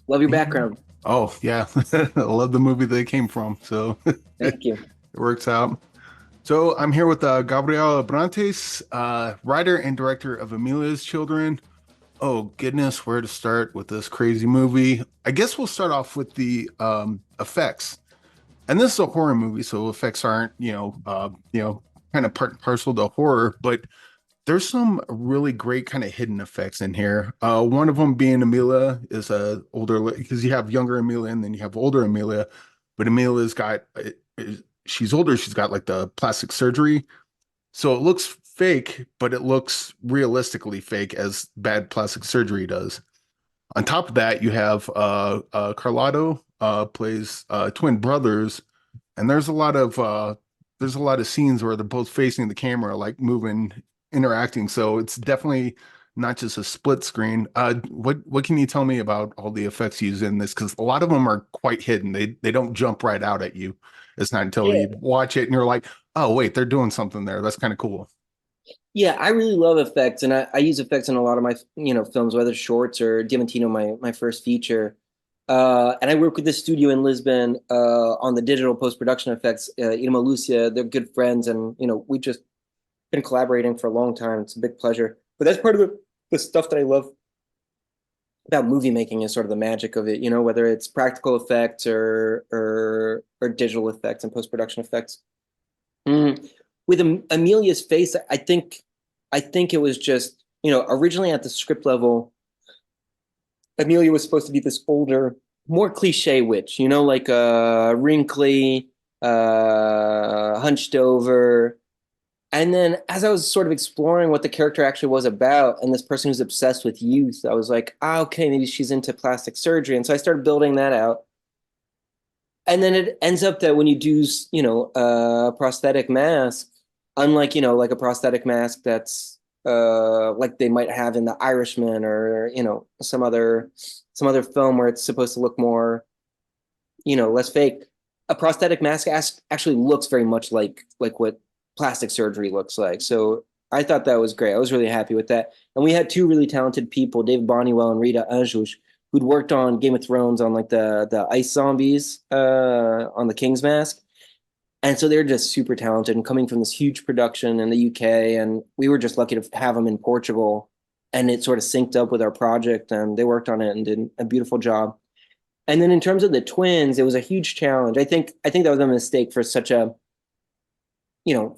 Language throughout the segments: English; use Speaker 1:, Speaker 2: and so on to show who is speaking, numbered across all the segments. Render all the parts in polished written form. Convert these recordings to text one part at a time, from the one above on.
Speaker 1: Love your background.
Speaker 2: Oh, yeah. I love the movie they came from, so it
Speaker 1: Thank you.
Speaker 2: works out. So I'm here with Gabriel Abrantes, writer and director of Amelia's Children. Oh, goodness, where to start with this crazy movie? I guess we'll start off with the effects. And this is a horror movie, so effects aren't, kind of part and parcel to horror, but there's some really great kind of hidden effects in here. One of them being Amelia is a older because you have younger Amelia and then you have older Amelia, but Amelia's got she's older. She's got like the plastic surgery, so it looks fake, but it looks realistically fake as bad plastic surgery does. On top of that, you have Carlotto plays twin brothers, and there's a lot of scenes where they're both facing the camera, like moving, interacting. So it's definitely not just a split screen. What can you tell me about all the effects used in this? Because a lot of them are quite hidden. They don't jump right out at you. It's not until
Speaker 1: Yeah.
Speaker 2: you watch it and you're like, oh wait, they're doing something there. That's kind of cool.
Speaker 1: Yeah, I really love effects, and I use effects in a lot of my films, whether shorts or Diamantino, my first feature. And I work with this studio in Lisbon on the digital post production effects. Irma Lucia, they're good friends, and we just been collaborating for a long time. It's a big pleasure. But that's part of the stuff that I love about movie making is sort of the magic of it. Whether it's practical effects or digital effects and post production effects. Mm. With Amelia's face, I think it was just originally at the script level, Amelia was supposed to be this older, more cliche witch, like wrinkly, hunched over. And then as I was sort of exploring what the character actually was about, and this person who's obsessed with youth, I was like, okay, maybe she's into plastic surgery. And so I started building that out. And then it ends up that when you do, a prosthetic mask, unlike, like a prosthetic mask that's like they might have in The Irishman or, some other film where it's supposed to look more, less fake. A prosthetic mask actually looks very much like what plastic surgery looks like. So I thought that was great. I was really happy with that. And we had two really talented people, David Bonnywell and Rita Anjoush, who'd worked on Game of Thrones on like the ice zombies on the King's Mask. And so they're just super talented and coming from this huge production in the UK. And we were just lucky to have them in Portugal. And it sort of synced up with our project and they worked on it and did a beautiful job. And then in terms of the twins, it was a huge challenge. I think that was a mistake for such a,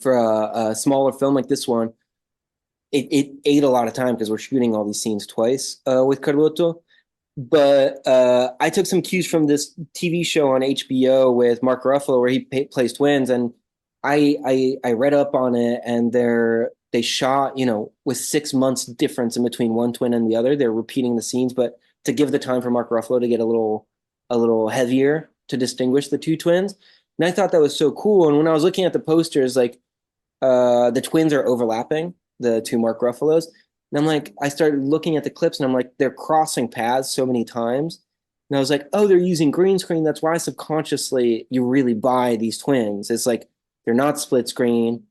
Speaker 1: for a smaller film like this one. It ate a lot of time because we're shooting all these scenes twice with Carlotto. But I took some cues from this TV show on HBO with Mark Ruffalo where he plays twins, and I read up on it, and they shot with 6 months difference in between one twin and the other. They're repeating the scenes, but to give the time for Mark Ruffalo to get a little heavier to distinguish the two twins. And I thought that was so cool. And when I was looking at the posters, like the twins are overlapping the two Mark Ruffalos. And I'm like, I started looking at the clips and I'm like, they're crossing paths so many times. And I was like, oh, they're using green screen. That's why subconsciously you really buy these twins. It's like they're not split screen.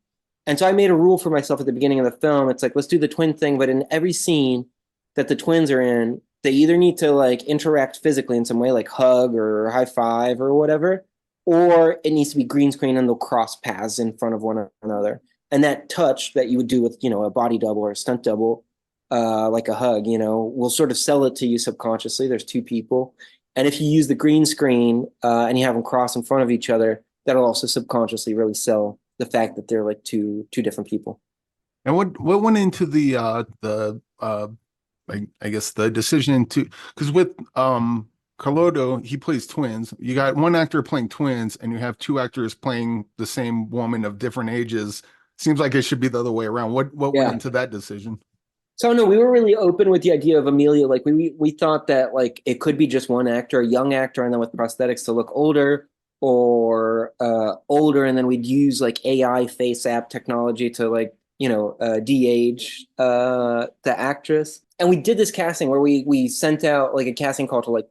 Speaker 1: And so I made a rule for myself at the beginning of the film. It's like, let's do the twin thing. But in every scene that the twins are in, they either need to like interact physically in some way, like hug or high five or whatever, or it needs to be green screen and they'll cross paths in front of one another. And that touch that you would do with, a body double or a stunt double, like a hug, we'll sort of sell it to you subconsciously. There's two people. And if you use the green screen and you have them cross in front of each other, that'll also subconsciously really sell the fact that they're like two different people.
Speaker 2: And what went into I guess the decision to because with Carlotto, he plays twins. You got one actor playing twins, and you have two actors playing the same woman of different ages. Seems like it should be the other way around. What went
Speaker 1: Yeah.
Speaker 2: into that decision?
Speaker 1: So no, we were really open with the idea of Amelia. Like we thought that like it could be just one actor, a young actor, and then with prosthetics to look older, or older, and then we'd use like AI face app technology to like de-age the actress. And we did this casting where we sent out like a casting call to like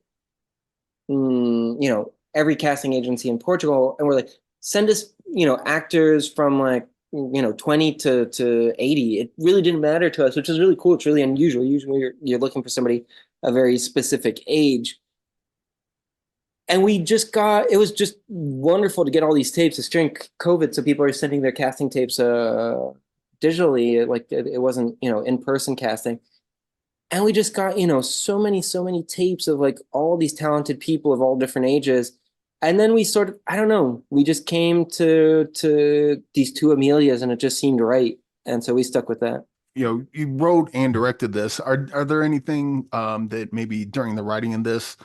Speaker 1: every casting agency in Portugal, and we're like, send us, actors from like 20 to 80. It really didn't matter to us, which is really cool. It's really unusual. Usually you're looking for somebody a very specific age. and we just got it was just wonderful to get all these tapes. It's during COVID, so people are sending their casting tapes digitally, like it wasn't, in-person casting. And we just got, so many tapes of like all these talented people of all different ages. And then we sort of, I don't know, we just came to these two Amelias and it just seemed right. And so we stuck with that.
Speaker 2: You wrote and directed this. Are there anything that maybe during the writing in this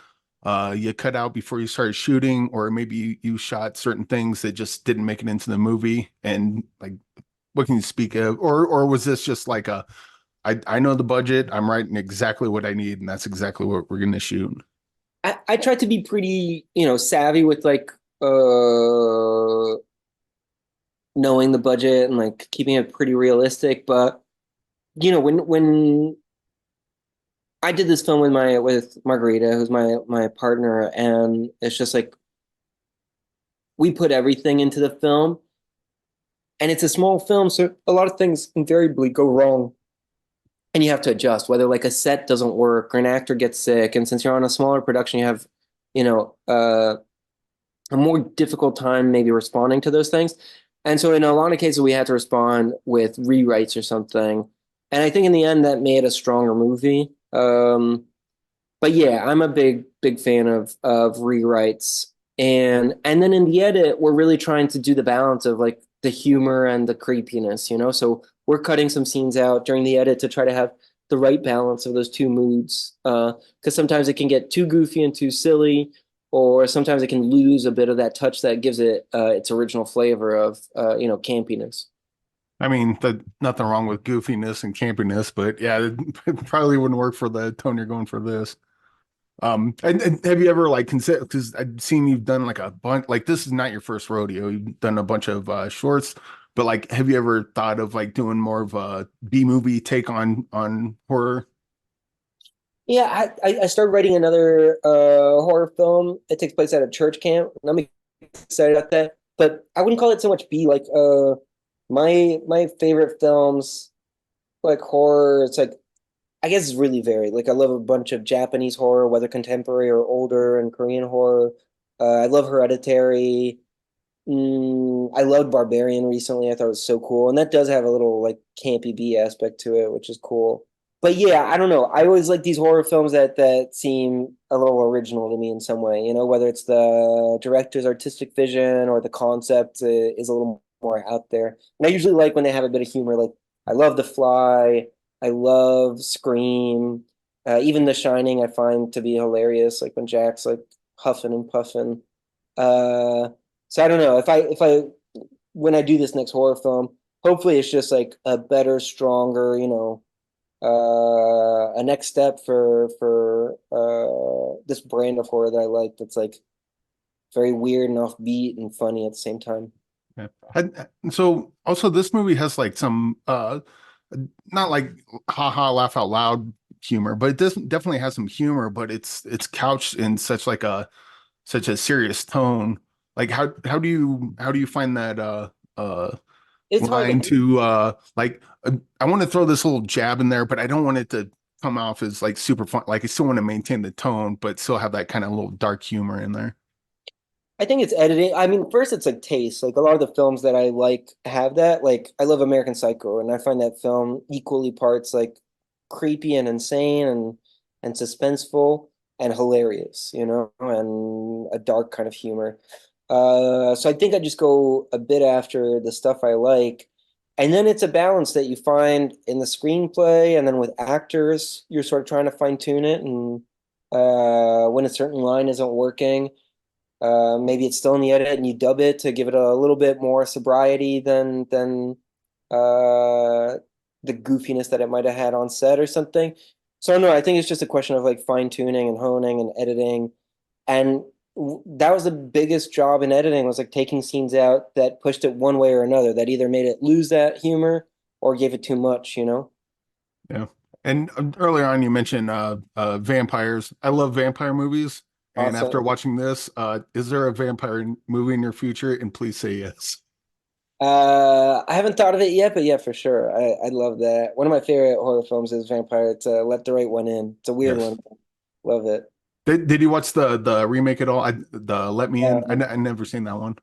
Speaker 2: you cut out before you started shooting, or maybe you shot certain things that just didn't make it into the movie? And like, what can you speak of? Or was this just like I know the budget, I'm writing exactly what I need, and that's exactly what we're gonna shoot.
Speaker 1: I tried to be pretty, savvy with like knowing the budget and like keeping it pretty realistic. But when I did this film with Margarita, who's my partner, and it's just like we put everything into the film, and it's a small film, so a lot of things invariably go wrong, and you have to adjust. Whether like a set doesn't work or an actor gets sick, and since you're on a smaller production, you have, you know, a more difficult time maybe responding to those things. And so in a lot of cases, we had to respond with rewrites or something. And I think in the end, that made a stronger movie. But yeah, I'm a big fan of rewrites. And then in the edit, we're really trying to do the balance of like the humor and the creepiness. So we're cutting some scenes out during the edit to try to have the right balance of those two moods. Because sometimes it can get too goofy and too silly, or sometimes it can lose a bit of that touch that gives it its original flavor of campiness.
Speaker 2: I mean, nothing wrong with goofiness and campiness, but yeah, it probably wouldn't work for the tone you're going for this. And have you ever like consider, because I've seen you've done like a bunch, like this is not your first rodeo. You've done a bunch of shorts, but like, have you ever thought of like doing more of a B movie take on horror?
Speaker 1: Yeah, I started writing another horror film. It takes place at a church camp, and I'm excited about that. But I wouldn't call it so much B. Like my favorite films, like horror. It's like I guess it's really varied. Like I love a bunch of Japanese horror, whether contemporary or older, and Korean horror. I love Hereditary. I loved Barbarian recently. I thought it was so cool, and that does have a little like campy B aspect to it, which is cool. But yeah, I don't know. I always like these horror films that seem a little original to me in some way. Whether it's the director's artistic vision or the concept is a little more out there. And I usually like when they have a bit of humor. Like I love The Fly. I love Scream. Even The Shining, I find to be hilarious. Like when Jack's like huffing and puffing. Uh, so I don't know if I when I do this next horror film, hopefully it's just like a better, stronger, a next step for this brand of horror that I like. That's like very weird and offbeat and funny at the same time.
Speaker 2: Yeah. So also this movie has like some not like haha laugh out loud humor, but it does definitely has some humor, but it's couched in such a serious tone. Like how do you find that
Speaker 1: It's hard
Speaker 2: line
Speaker 1: to
Speaker 2: to like I want to throw this little jab in there, but I don't want it to come off as like super fun. Like I still want to maintain the tone, but still have that kind of little dark humor in there.
Speaker 1: I think it's editing. I mean, first it's like taste. Like a lot of the films that I like have that. Like I love American Psycho, and I find that film equally parts like creepy and insane and suspenseful and hilarious, and a dark kind of humor. So I think I just go a bit after the stuff I like. And then it's a balance that you find in the screenplay, and then with actors, you're sort of trying to fine tune it. And when a certain line isn't working, maybe it's still in the edit and you dub it to give it a little bit more sobriety than the goofiness that it might have had on set or something. So no, I think it's just a question of like fine tuning and honing and editing. And that was the biggest job in editing, was like taking scenes out that pushed it one way or another, that either made it lose that humor or gave it too much.
Speaker 2: Yeah. And earlier on, you mentioned vampires. I love vampire movies. And after
Speaker 1: Awesome.
Speaker 2: watching this, is there a vampire movie in your future? And please say yes.
Speaker 1: I haven't thought of it yet, but yeah, for sure. I love that. One of my favorite horror films is Vampire to Let the Right One In. It's a weird
Speaker 2: Yes.
Speaker 1: one. Love it.
Speaker 2: Did you watch the remake at all? The Let Me In?
Speaker 1: Um,
Speaker 2: I never seen that one.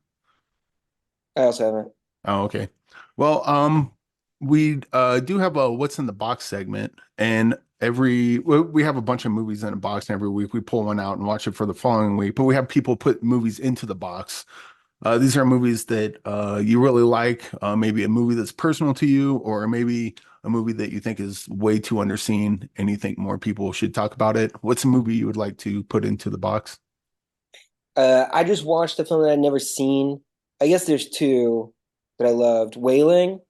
Speaker 1: I also haven't.
Speaker 2: Oh, okay. Well, we do have a what's in the box segment, and we have a bunch of movies in a box, and every week we pull one out and watch it for the following week. But we have people put movies into the box. These are movies that you really like, maybe a movie that's personal to you, or maybe a movie that you think is way too underseen and you think more people should talk about it. What's a movie you would like to put into the box?
Speaker 1: I just watched a film that I'd never seen. I guess there's two that I loved. Wailing,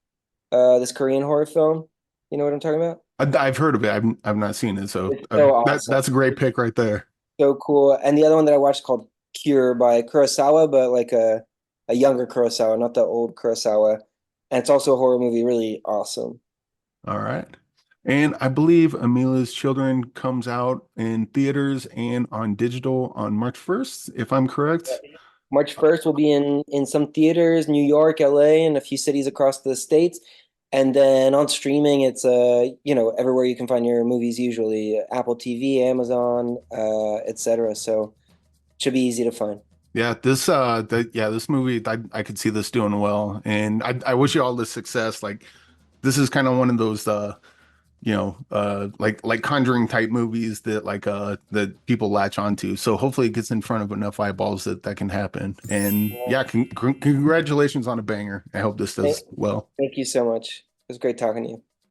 Speaker 1: this Korean horror film. You know what I'm talking about?
Speaker 2: I've heard of it. I've not seen it, so
Speaker 1: It's so
Speaker 2: that's
Speaker 1: awesome.
Speaker 2: a great pick right there.
Speaker 1: So cool. And the other one that I watched called Cure by Kurosawa, but like a younger Kurosawa, not the old Kurosawa. And it's also a horror movie, really awesome.
Speaker 2: All right. And I believe Amelia's Children comes out in theaters and on digital on March 1st, if I'm correct.
Speaker 1: March 1st will be in some theaters, New York, LA, and a few cities across the states. And then on streaming, it's everywhere you can find your movies usually, Apple TV, Amazon, etc. So it should be easy to find.
Speaker 2: Yeah, this movie I could see this doing well, and I wish you all the success. Like this is kind of one of those like Conjuring type movies that that people latch onto. So hopefully it gets in front of enough eyeballs that can happen. And yeah, congratulations on a banger. I hope this
Speaker 1: Thank
Speaker 2: does well.
Speaker 1: thank you so much. It was great talking to you.